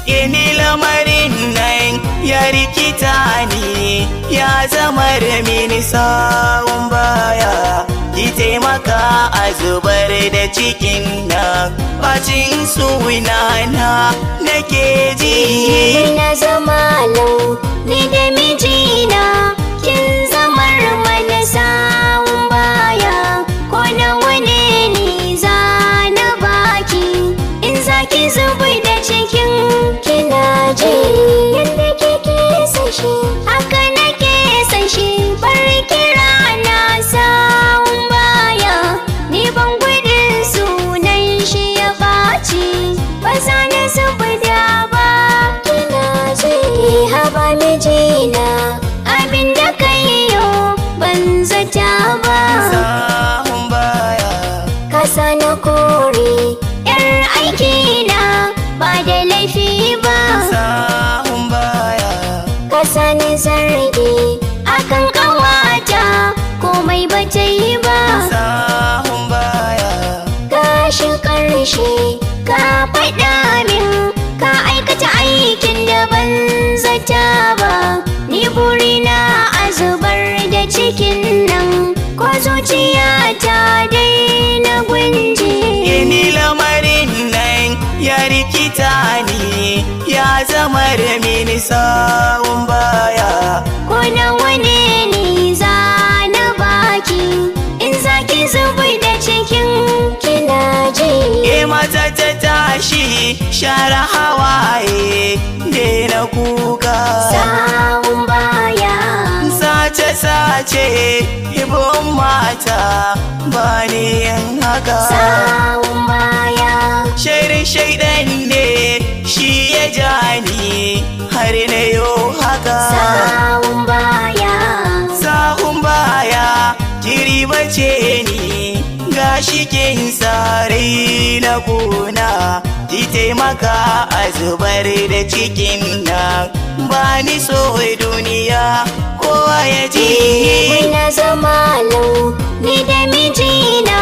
Ini lamarin nan ya rikita ni, ya zama mini sawun baya. Ki taimaka a zubar da cikin nan, bacin suna na nake ji. Na zama lau ni da mijina, kin zamar mana sawun baya. Ko nawa ne ni za na baki, in zaki zubar da cikin kina ji. Yanda kike san shi haka nake san shi, bar kira na sawun baya. Ni ban gudun sunan shi ya ɓaci, ba za na zubar ba kina ji. Haba mijina abinda kai yo ban zata ba, Sahun baya. kasa na kore yar aikina ba da laifi ba. Sahun baya. Kasa na zargi akan kawata, komai ba ta yi ba. Sahun baya. Gashi ƙarshe ka faɗa min, ka aikata aikin da ban zata ba. Ni burina a zubar da cikin nan, ko zuciya ta daina gunji. Ini lamarin nan ya rikita ni, ya zama mini sawun baya. Ko nawa ne ni za na baki, in zaki zubar da cikin kina ji. Mata ta tashi share hawaye, daina kuka. Sawun baya, Sace hibon mata ba ni yin haka. sawun baya, Shirin shaidan ne shi ya ja ni har na yo haka. sawun baya. Sahun baya kiri bace ni, gashi kin sare na kuna. Ki taimaka a zubar da cikin nan, ba ni so duniya kowa ya ji. Na zama lau ni da mijina,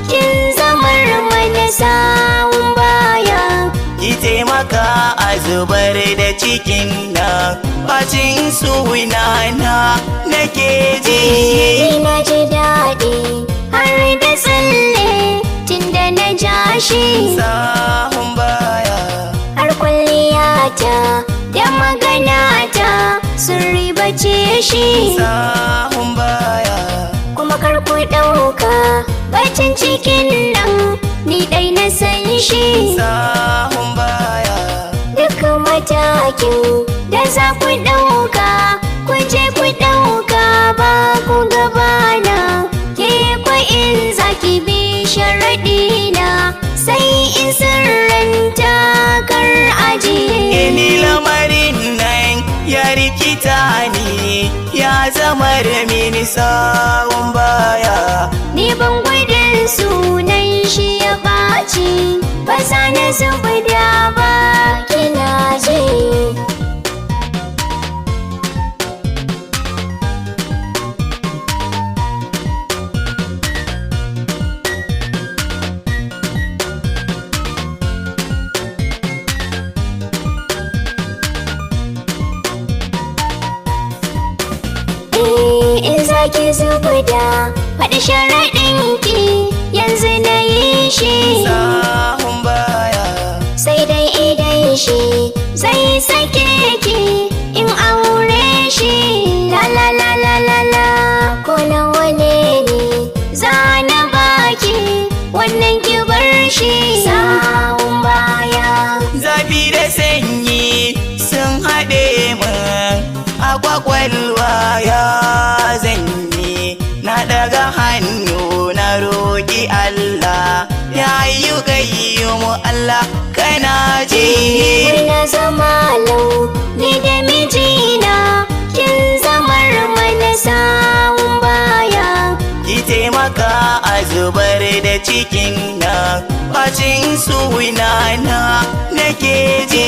kin zamar mana sawun baya. Ki taimaka a zubar da cikin nan, bacin suna na nake ji. Na ji daɗi har da tsalle tunda na ja shi, Sahun baya. har kwalliyata da maganata sun ribace shi. Sahun baya. Kuma kar ku ɗauka bacin cikin nan, ni ɗai na san shi. Sahun baya. Duk matakin da za ku ɗauka, ku je ku ɗauka ba ku gabana. Ke kwa in zaki bi sharaɗina, sai in sirranta kar aji. Ini lamarin nan ya rikita ni, ya zama mini sawun baya. Ni ban gudun sunan shi ya ɓaci, ba za na zubar ba kina ji. In zaki zubuda faɗi sharaɗinki, yanzu na yi shi. Sahun baya. Sai dai idan shi zai sake ki, in aure shi. La la la la la la, ko nawa ne ni za na baki, wannan ki bar shi. Sawun baya, Zafi da sanyi sun haɗe min a kwakwalwa, ya zanyi. Na daga hannu na roƙi Allah, ya yi mu Allah kana ji. na zama lau ni da mijina, kin zamar mana sawun baya. Ki taimaka a zubar da cikin nan, bacin suna na nake ji.